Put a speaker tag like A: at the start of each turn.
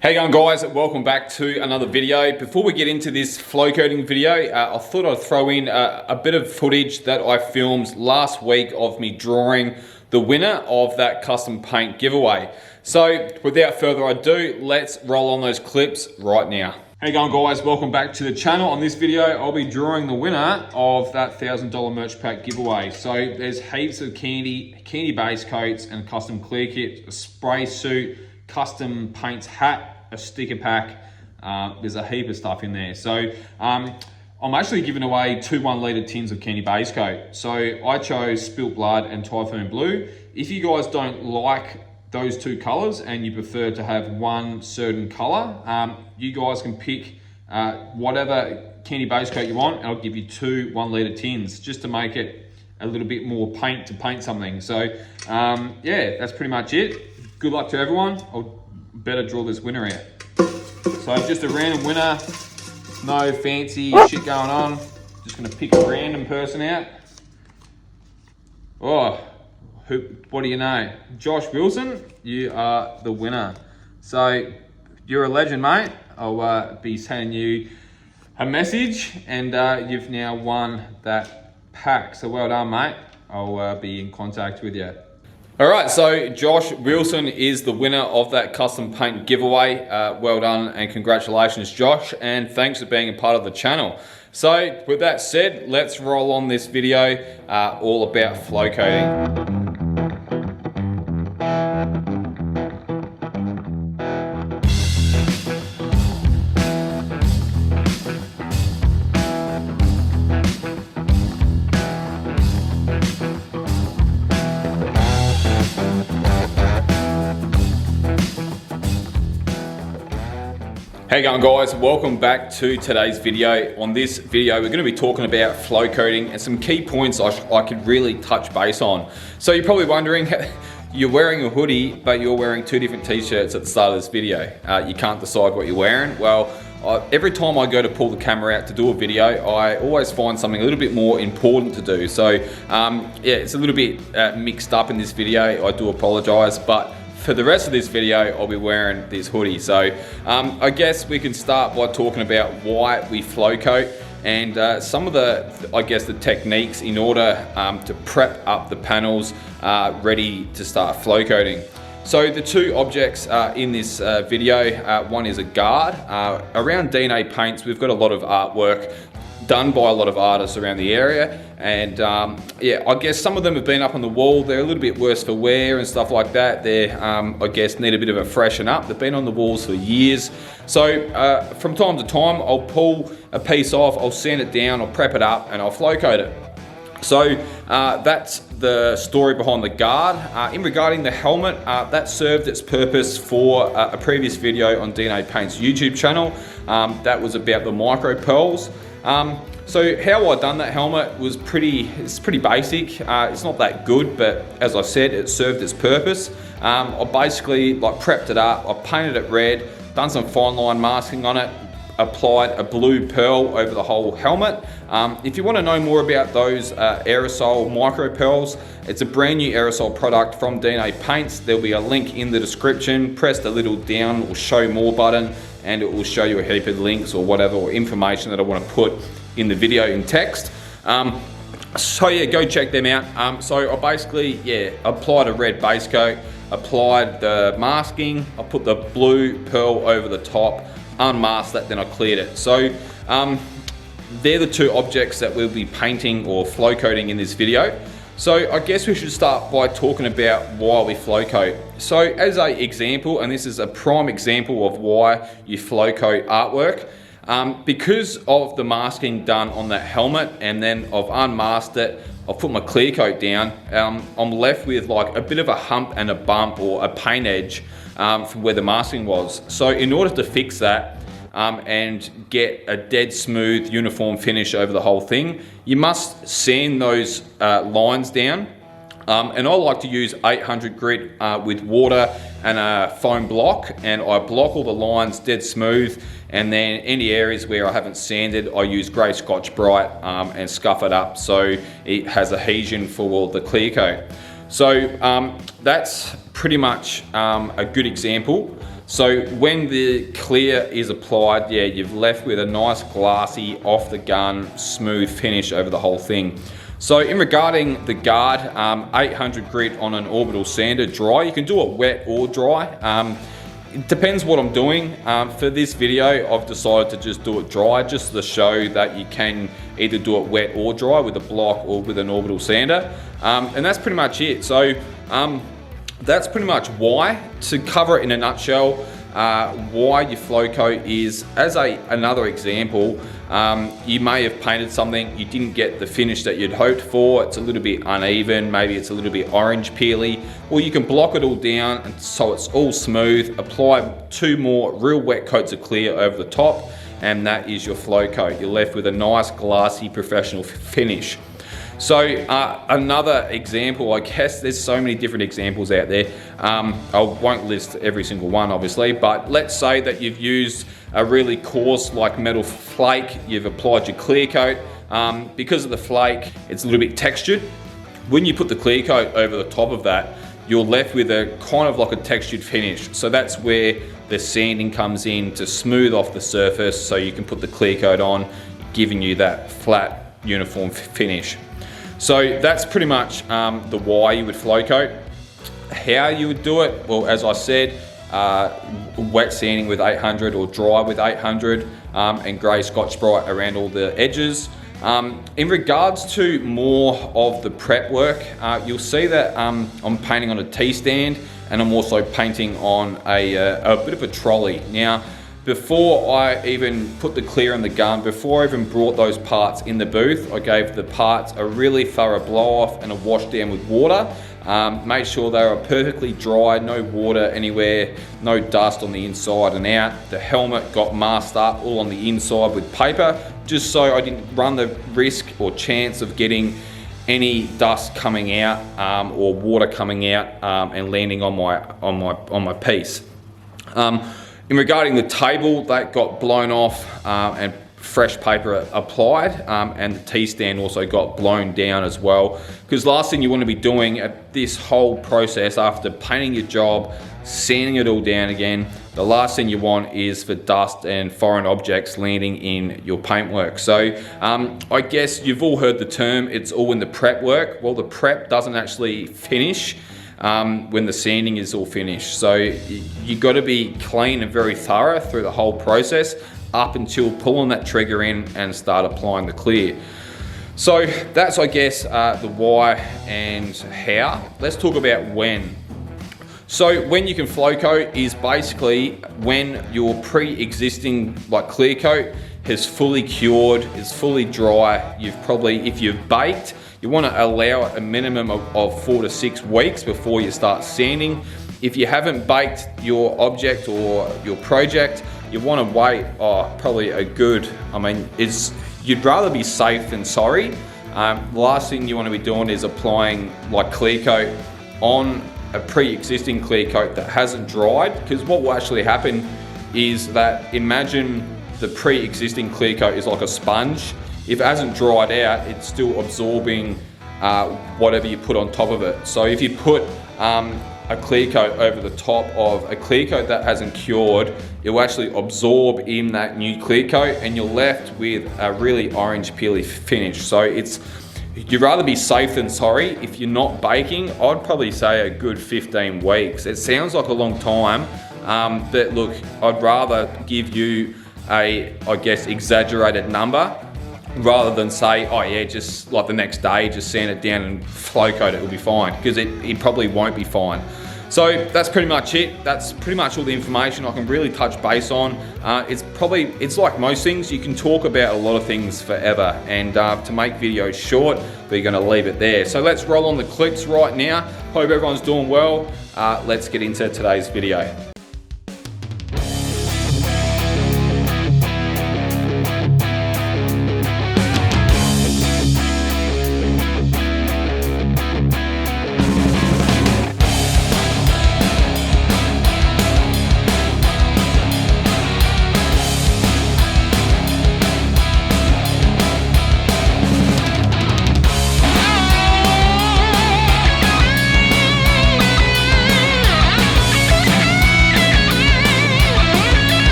A: How you going, guys? Welcome back to another video. Before we get into this flow coating video, I thought I'd throw in a bit of footage that I filmed last week of me drawing the winner of that custom paint giveaway. So without further ado, let's roll on those clips right now. How you going, guys? Welcome back to the channel. On this video, I'll be drawing the winner of that $1,000 merch pack giveaway. So there's heaps of candy base coats and custom clear kit, a spray suit, custom paints hat, a sticker pack. There's a heap of stuff in there. So I'm actually giving away 2 1-litre tins of candy base coat. So I chose Spilt Blood and Typhoon Blue. If you guys don't like those 2 colors and you prefer to have one certain color, you guys can pick whatever candy base coat you want, and I'll give you 2 1-litre tins just to make it a little bit more paint to paint something. So yeah, that's pretty much it. Good luck to everyone. I'll better draw this winner out. So just a random winner, no fancy shit going on. Just gonna pick a random person out. Oh, what do you know? Josh Wilson, you are the winner. So you're a legend, mate. I'll be sending you a message, and you've now won that pack. So well done, mate. I'll be in contact with you. All right, so Josh Wilson is the winner of that custom paint giveaway. Well done and congratulations, Josh, and thanks for being a part of the channel. So with that said, let's roll on this video all about flow coating. How you going, guys? Welcome back to today's video. On this video, we're going to be talking about flow coating and some key points I could really touch base on. So you're probably wondering, you're wearing a hoodie, but you're wearing 2 different t-shirts at the start of this video. You can't decide what you're wearing. Well, every time I go to pull the camera out to do a video, I always find something a little bit more important to do. So yeah, it's a little bit mixed up in this video. I do apologize, but for the rest of this video, I'll be wearing this hoodie. So I guess we can start by talking about why we flow coat and some of the techniques in order to prep up the panels ready to start flow coating. So the 2 objects in this video, one is a guard. Around DNA Paints, we've got a lot of artwork done by a lot of artists around the area, and yeah, I guess some of them have been up on the wall. They're a little bit worse for wear and stuff like that. They I guess need a bit of a freshen up. They've been on the walls for years. So from time to time, I'll pull a piece off, I'll sand it down, I'll prep it up, and I'll flow coat it. So that's the story behind the guard. In regarding the helmet, that served its purpose for a previous video on DNA Paint's YouTube channel. That was about the micro pearls. So how I done that helmet was it's pretty basic. It's not that good, but as I said, it served its purpose. I basically prepped it up, I painted it red, done some fine line masking on it, applied a blue pearl over the whole helmet. If you want to know more about those Aerosol micro pearls, it's a brand new Aerosol product from DNA Paints. There'll be a link in the description. Press the little down or show more button, and it will show you a heap of links or whatever, or information that I want to put in the video in text. So yeah, go check them out. So I basically, yeah, applied a red base coat, applied the masking, I put the blue pearl over the top, unmasked that, then I cleared it. So they're the 2 objects that we'll be painting or flow coating in this video. So I guess we should start by talking about why we flow coat. So as an example, and this is a prime example of why you flow coat artwork, because of the masking done on that helmet, and then I've unmasked it, I've put my clear coat down, I'm left with like a bit of a hump and a bump or a paint edge from where the masking was. So in order to fix that, and get a dead smooth uniform finish over the whole thing, you must sand those lines down. And I like to use 800 grit with water and a foam block, and I block all the lines dead smooth, and then any areas where I haven't sanded, I use grey Scotch Brite and scuff it up so it has adhesion for the clear coat. So that's pretty much a good example. So when the clear is applied, yeah, you've left with a nice glassy, off the gun, smooth finish over the whole thing. So in regarding the guard, 800 grit on an orbital sander dry. You can do it wet or dry. It depends what I'm doing. For this video, I've decided to just do it dry, just to show that you can either do it wet or dry with a block or with an orbital sander. And that's pretty much it. So that's pretty much why. To cover it in a nutshell, why your flow coat is, as another example, you may have painted something, you didn't get the finish that you'd hoped for, it's a little bit uneven, maybe it's a little bit orange peely. Well, you can block it all down and so it's all smooth, apply 2 more real wet coats of clear over the top, and that is your flow coat. You're left with a nice glassy professional finish. So another example, I guess there's so many different examples out there. I won't list every single one obviously, but let's say that you've used a really coarse like metal flake, you've applied your clear coat. Because of the flake, it's a little bit textured. When you put the clear coat over the top of that, you're left with a kind of like a textured finish. So that's where the sanding comes in to smooth off the surface so you can put the clear coat on, giving you that flat, uniform finish. So that's pretty much the why you would flow coat. How you would do it, well, as I said, wet sanding with 800 or dry with 800 and grey Scotch-Brite around all the edges. In regards to more of the prep work, you'll see that I'm painting on a T-stand and I'm also painting on a bit of a trolley. Now, before I even put the clear in the gun, before I even brought those parts in the booth, I gave the parts a really thorough blow off and a wash down with water. Made sure they were perfectly dry, no water anywhere, no dust on the inside and out. The helmet got masked up all on the inside with paper, just so I didn't run the risk or chance of getting any dust coming out or water coming out and landing on my piece. In regarding the table, that got blown off and fresh paper applied, and the T-stand also got blown down as well. Because last thing you want to be doing at this whole process, after painting your job, sanding it all down again, the last thing you want is for dust and foreign objects landing in your paintwork. So I guess you've all heard the term, it's all in the prep work. Well, the prep doesn't actually finish when the sanding is all finished. So you got to be clean and very thorough through the whole process up until pulling that trigger in and start applying the clear. So that's, I guess, the why and how. Let's talk about when. So when you can flow coat is basically when your pre-existing like clear coat has fully cured, is fully dry. You've probably, if you've baked, you want to allow it a minimum of 4 to 6 weeks before you start sanding. If you haven't baked your object or your project, you want to wait probably a good, you'd rather be safe than sorry. The last thing you want to be doing is applying like clear coat on a pre-existing clear coat that hasn't dried, because what will actually happen is that, imagine the pre-existing clear coat is like a sponge. If it hasn't dried out, it's still absorbing whatever you put on top of it. So if you put a clear coat over the top of a clear coat that hasn't cured, it will actually absorb in that new clear coat and you're left with a really orange peely finish. So you'd rather be safe than sorry. If you're not baking, I'd probably say a good 15 weeks. It sounds like a long time, but look, I'd rather give you I guess, exaggerated number, rather than say, oh yeah, just like the next day, just sand it down and flow coat it, it'll be fine, because it probably won't be fine. So that's pretty much it. That's pretty much all the information I can really touch base on. It's like most things, you can talk about a lot of things forever, and to make videos short, we're gonna leave it there. So let's roll on the clips right now. Hope everyone's doing well. Let's get into today's video.